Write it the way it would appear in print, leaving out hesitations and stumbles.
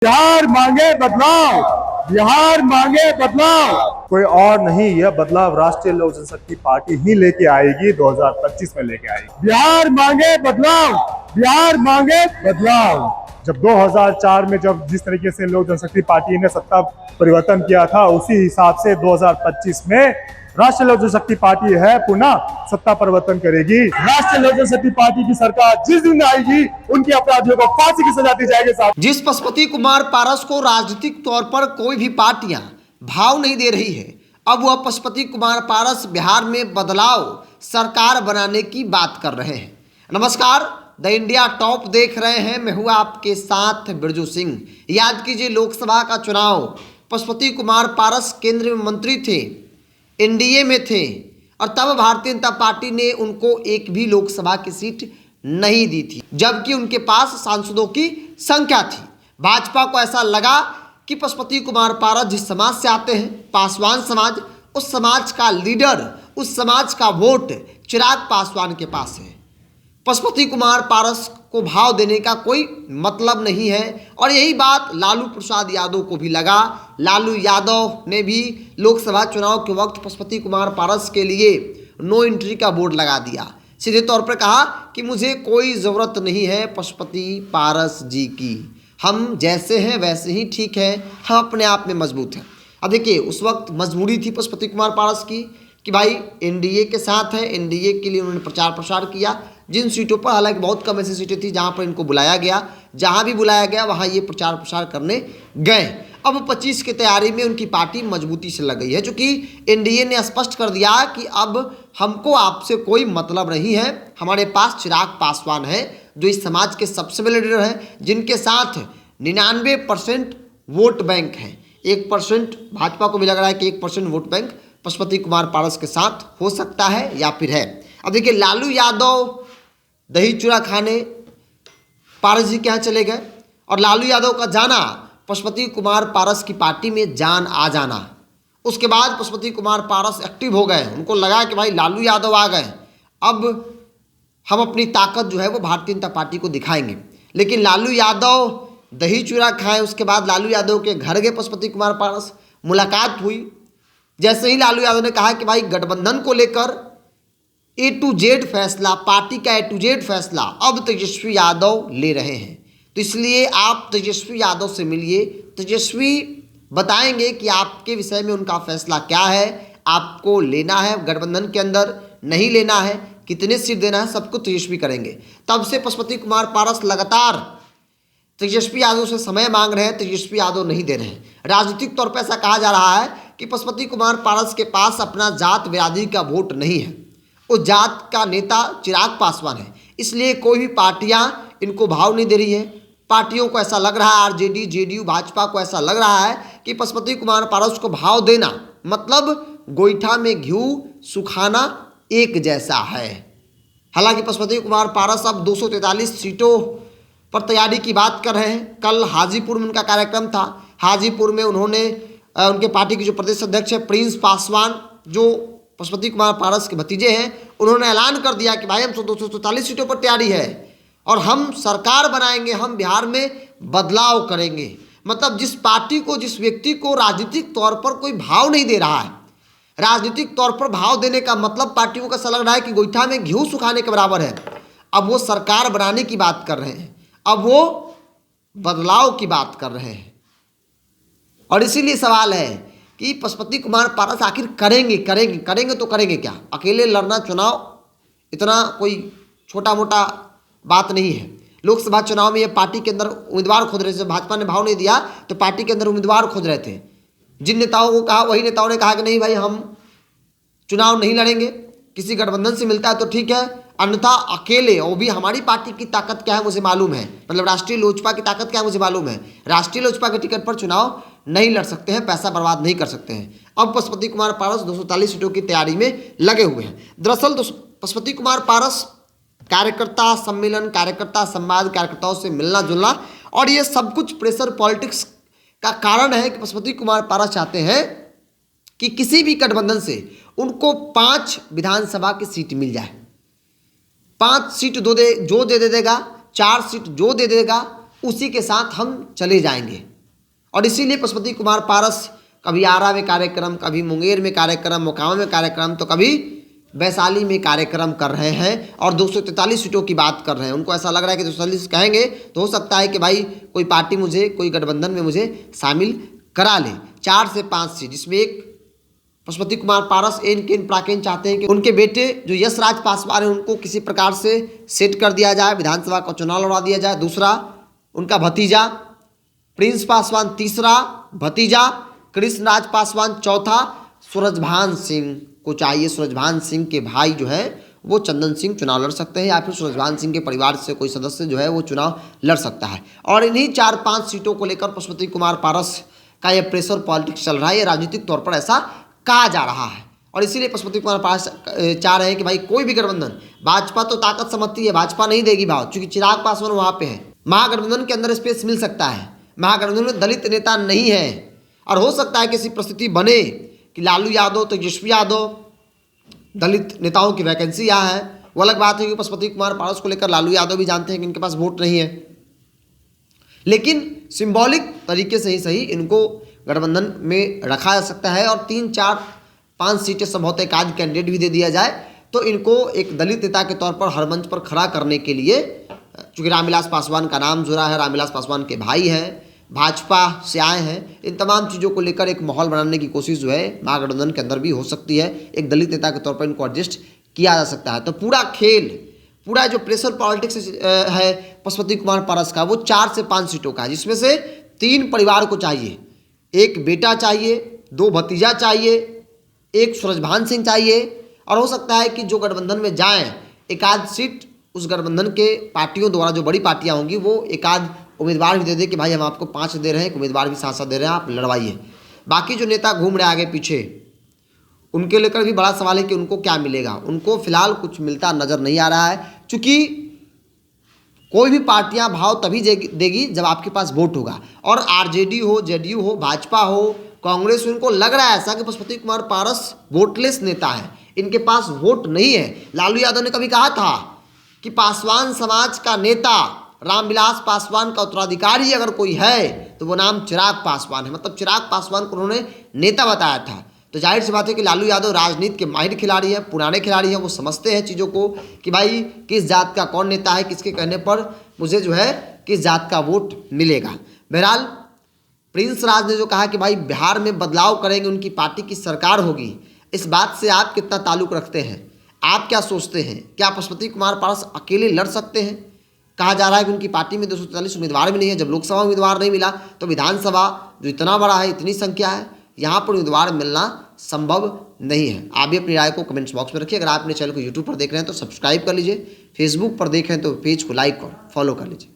बिहार मांगे बदलाव, बिहार मांगे बदलाव। कोई और नहीं, यह बदलाव राष्ट्रीय लोक जनशक्ति पार्टी ही लेके आएगी, 2025 में लेके आएगी। बिहार मांगे बदलाव, बिहार मांगे बदलाव। जब 2004 में जब जिस तरीके से लोक जनशक्ति पार्टी ने सत्ता परिवर्तन किया था, उसी हिसाब से 2025 में राष्ट्रीय लोक जनशक्ति पार्टी है पुनः सत्ता परिवर्तन करेगी। राष्ट्रीय लोक जनशक्ति पार्टी की सरकार जिस दिन आएगी, उनके अपराधियों को फांसी की सजा दी जाएगी साहब। जिस पशुपति कुमार पारस को राजनीतिक तौर पर कोई भी पार्टियां भाव नहीं दे रही है, अब वह पशुपति कुमार पारस बिहार में बदलाव सरकार बनाने की बात कर रहे हैं। नमस्कार, द इंडिया टॉप देख रहे हैं, मैं हूं आपके साथ बिरजू सिंह। याद कीजिए, लोकसभा का चुनाव पशुपति कुमार पारस केंद्र में मंत्री थे, एनडीए में थे, और तब भारतीय जनता पार्टी ने उनको एक भी लोकसभा की सीट नहीं दी थी, जबकि उनके पास सांसदों की संख्या थी। भाजपा को ऐसा लगा कि पशुपति कुमार पारस जिस समाज से आते हैं, पासवान समाज, उस समाज का लीडर, उस समाज का वोट चिराग पासवान के पास है। पशुपति कुमार पारस को भाव देने का कोई मतलब नहीं है, और यही बात लालू प्रसाद यादव को भी लगा। लालू यादव ने भी लोकसभा चुनाव के वक्त पशुपति कुमार पारस के लिए नो एंट्री का बोर्ड लगा दिया। सीधे तौर पर कहा कि मुझे कोई ज़रूरत नहीं है पशुपति पारस जी की, हम जैसे हैं वैसे ही ठीक है, हम अपने आप में मजबूत हैं। अब देखिए, उस वक्त मजबूरी थी पशुपति कुमार पारस की कि भाई एनडीए के साथ है, एनडीए के लिए उन्होंने प्रचार प्रसार किया। जिन सीटों पर, हालांकि बहुत कम ऐसी सीटें थी जहां पर इनको बुलाया गया, जहां भी बुलाया गया वहां ये प्रचार प्रसार करने गए। अब 25 की तैयारी में उनकी पार्टी मजबूती से लग गई है, क्योंकि एनडीए ने स्पष्ट कर दिया कि अब हमको आपसे कोई मतलब नहीं है। हमारे पास चिराग पासवान है, जो इस समाज के सबसे बड़े लीडर हैं, जिनके साथ 99% वोट बैंक है। 1% भाजपा को भी लग रहा है कि 1% वोट बैंक पशुपति कुमार पारस के साथ हो सकता है या फिर है। अब देखिए, लालू यादव दही चूड़ा खाने पारस जी के यहाँ चले गए, और लालू यादव का जाना पशुपति कुमार पारस की पार्टी में जान आ जाना। उसके बाद पशुपति कुमार पारस एक्टिव हो गए, उनको लगा कि भाई लालू यादव आ गए, अब हम अपनी ताकत जो है वो भारतीय जनता पार्टी को दिखाएंगे। लेकिन लालू यादव दही चूड़ा खाए, उसके बाद लालू यादव के घर गए पशुपति कुमार पारस, मुलाकात हुई। जैसे ही लालू यादव ने कहा कि भाई गठबंधन को लेकर A to Z फैसला, पार्टी का A to Z फैसला अब तेजस्वी यादव ले रहे हैं, तो इसलिए आप तेजस्वी यादव से मिलिए, तेजस्वी बताएंगे कि आपके विषय में उनका फैसला क्या है, आपको लेना है गठबंधन के अंदर, नहीं लेना है, कितने सीट देना है, सब कुछ तेजस्वी करेंगे। तब से पशुपति कुमार पारस लगातार तेजस्वी यादव से समय मांग रहे हैं, तेजस्वी यादव नहीं दे रहे हैं। राजनीतिक तौर पर ऐसा कहा जा रहा है कि पशुपति कुमार पारस के पास अपना जात बिरादरी का वोट नहीं है, उस जात का नेता चिराग पासवान है, इसलिए कोई भी पार्टियां इनको भाव नहीं दे रही है। पार्टियों को ऐसा लग रहा है, आरजेडी, जेडीयू, भाजपा को ऐसा लग रहा है कि पशुपति कुमार पारस को भाव देना मतलब गोईठा में घी सुखाना एक जैसा है। हालांकि पशुपति कुमार पारस अब 243 सीटों पर तैयारी की बात कर रहे हैं। कल हाजीपुर में उनका कार्यक्रम था। हाजीपुर में उन्होंने उनके पार्टी के जो प्रदेश अध्यक्ष है प्रिंस पासवान, जो पशुपति कुमार पारस के भतीजे हैं, उन्होंने ऐलान कर दिया कि भाई हम 244 सीटों पर तैयारी है और हम सरकार बनाएंगे, हम बिहार में बदलाव करेंगे। मतलब जिस पार्टी को, जिस व्यक्ति को राजनीतिक तौर पर कोई भाव नहीं दे रहा है, राजनीतिक तौर पर भाव देने का मतलब पार्टियों का ऐसा लग रहा है कि गोईठा में घी सुखाने के बराबर है। अब वो सरकार बनाने की बात कर रहे हैं, अब वो बदलाव की बात कर रहे हैं, और इसीलिए सवाल है कि पशुपति कुमार पारस आखिर करेंगे तो करेंगे क्या। अकेले लड़ना चुनाव इतना कोई छोटा मोटा बात नहीं है। लोकसभा चुनाव में ये पार्टी के अंदर उम्मीदवार खोज रहे थे। भाजपा ने भाव नहीं दिया तो पार्टी के अंदर उम्मीदवार खोज रहे थे। जिन नेताओं को कहा, वही नेताओं ने कहा कि नहीं भाई हम चुनाव नहीं लड़ेंगे, किसी गठबंधन से मिलता है तो ठीक है, अन्यथा अकेले, और भी हमारी पार्टी की ताकत क्या है मुझे मालूम है, मतलब राष्ट्रीय लोजपा की ताकत क्या है मुझे मालूम है, राष्ट्रीय लोजपा के टिकट पर चुनाव नहीं लड़ सकते हैं, पैसा बर्बाद नहीं कर सकते हैं। अब पशुपति कुमार पारस 240 सीटों की तैयारी में लगे हुए हैं। दरअसल पशुपति कुमार पारस कार्यकर्ता सम्मेलन, कार्यकर्ता संवाद, कार्यकर्ताओं से मिलना जुलना, और ये सब कुछ प्रेशर पॉलिटिक्स का कारण है कि पशुपति कुमार पारस चाहते हैं कि किसी भी गठबंधन से उनको 5 विधानसभा की सीट मिल जाए। 5 सीट जो दे देगा, 4 सीट जो दे देगा, उसी के साथ हम चले जाएंगे। और इसीलिए पशुपति कुमार पारस कभी आरा में कार्यक्रम, कभी मुंगेर में कार्यक्रम, मोकामा में कार्यक्रम, तो कभी वैशाली में कार्यक्रम कर रहे हैं और 243 सीटों की बात कर रहे हैं। उनको ऐसा लग रहा है कि 243 कहेंगे तो हो सकता है कि भाई कोई पार्टी मुझे, कोई गठबंधन में मुझे शामिल करा ले। 4 से 5 सीट, जिसमें एक पशुपति कुमार पारस एन प्राकेन चाहते हैं कि उनके बेटे जो यशराज पासवान है उनको किसी प्रकार से सेट कर दिया जाए, विधानसभा का चुनाव लड़ा दिया जाए। दूसरा, उनका भतीजा प्रिंस पासवान, तीसरा भतीजा कृष्णराज पासवान, चौथा सूरजभान सिंह को चाहिए। सूरजभान सिंह के भाई जो है वो चंदन सिंह चुनाव लड़ सकते हैं, या फिर सूरजभान सिंह के परिवार से कोई सदस्य जो है वो चुनाव लड़ सकता है। और इन्हीं 4-5 सीटों को लेकर पशुपति कुमार पारस का ये प्रेशर पॉलिटिक्स चल रहा है, ये राजनीतिक तौर पर ऐसा कहा जा रहा है। और इसीलिए पशुपति कुमार पारस चाह रहे हैं कि भाई कोई भी गठबंधन, भाजपा तो ताकत समझती है, भाजपा नहीं देगी भाव, क्योंकि चिराग पासवान वहाँ पे है। महागठबंधन के अंदर स्पेस मिल सकता है, महागठबंधन में दलित नेता नहीं है, और हो सकता है कि ऐसी परिस्थिति बने कि लालू यादव, तेजस्वी यादव, दलित नेताओं की वैकेंसी यहाँ है। वो अलग बात है कि पशुपति कुमार पारस को लेकर लालू यादव भी जानते हैं कि इनके पास वोट नहीं है, लेकिन सिंबॉलिक तरीके से ही सही इनको गठबंधन में रखा जा सकता है। और 3, 4, 5 सीटें संभवतः एक आध कैंडिडेट भी दे दिया जाए तो इनको एक दलित नेता के तौर पर हर मंच पर खड़ा करने के लिए, चूँकि रामविलास पासवान का नाम जुड़ा है, रामविलास पासवान के भाई हैं, भाजपा से आए हैं, इन तमाम चीज़ों को लेकर एक माहौल बनाने की कोशिश जो है महागठबंधन के अंदर भी हो सकती है। एक दलित नेता के तौर पर इनको एडजस्ट किया जा सकता है। तो पूरा खेल, पूरा जो प्रेशर पॉलिटिक्स है पशुपति कुमार पारस का, वो 4 से 5 सीटों का है, जिसमें से 3 परिवार को चाहिए। एक बेटा चाहिए, 2 भतीजा चाहिए, एक सूरजभान सिंह चाहिए, और हो सकता है कि जो गठबंधन में जाएं एक आध सीट उस गठबंधन के पार्टियों द्वारा, जो बड़ी पार्टियां होंगी, वो एक आध उम्मीदवार भी दे दे कि भाई हम आपको 5 दे रहे हैं, एक उम्मीदवार भी सांसद दे रहे हैं, आप लड़वाइए। बाकी जो नेता घूम रहे आगे पीछे, उनके लेकर भी बड़ा सवाल है कि उनको क्या मिलेगा। उनको फिलहाल कुछ मिलता नजर नहीं आ रहा है, क्योंकि कोई भी पार्टियां भाव तभी देगी जब आपके पास वोट होगा। और आरजेडी हो, जेडीयू हो, भाजपा हो, कांग्रेस हो, इनको लग रहा है ऐसा कि पशुपति कुमार पारस वोटलेस नेता है, इनके पास वोट नहीं है। लालू यादव ने कभी कहा था कि पासवान समाज का नेता, रामविलास पासवान का उत्तराधिकारी अगर कोई है तो वो नाम चिराग पासवान है। मतलब चिराग पासवान को उन्होंने नेता बताया था। तो जाहिर सी बात है कि लालू यादव राजनीति के माहिर खिलाड़ी हैं, पुराने खिलाड़ी हैं, वो समझते हैं चीज़ों को कि भाई किस जात का कौन नेता है, किसके कहने पर मुझे जो है किस जात का वोट मिलेगा। बहरहाल प्रिंस राज ने जो कहा कि भाई बिहार में बदलाव करेंगे, उनकी पार्टी की सरकार होगी, इस बात से आप कितना ताल्लुक़ रखते हैं? आप क्या सोचते हैं? क्या पशुपति कुमार पारस अकेले लड़ सकते हैं? कहा जा रहा है कि उनकी पार्टी में 240 उम्मीदवार भी नहीं है। जब लोकसभा उम्मीदवार नहीं मिला तो विधानसभा जो इतना बड़ा है, इतनी संख्या है, यहाँ पर उम्मीदवार मिलना संभव नहीं है। आप भी अपनी राय को कमेंट्स बॉक्स में रखिए। अगर आप अपने चैनल को यूट्यूब पर देख रहे हैं तो सब्सक्राइब कर लीजिए, फेसबुक पर देख रहे हैं तो पेज को लाइक और फॉलो कर लीजिए।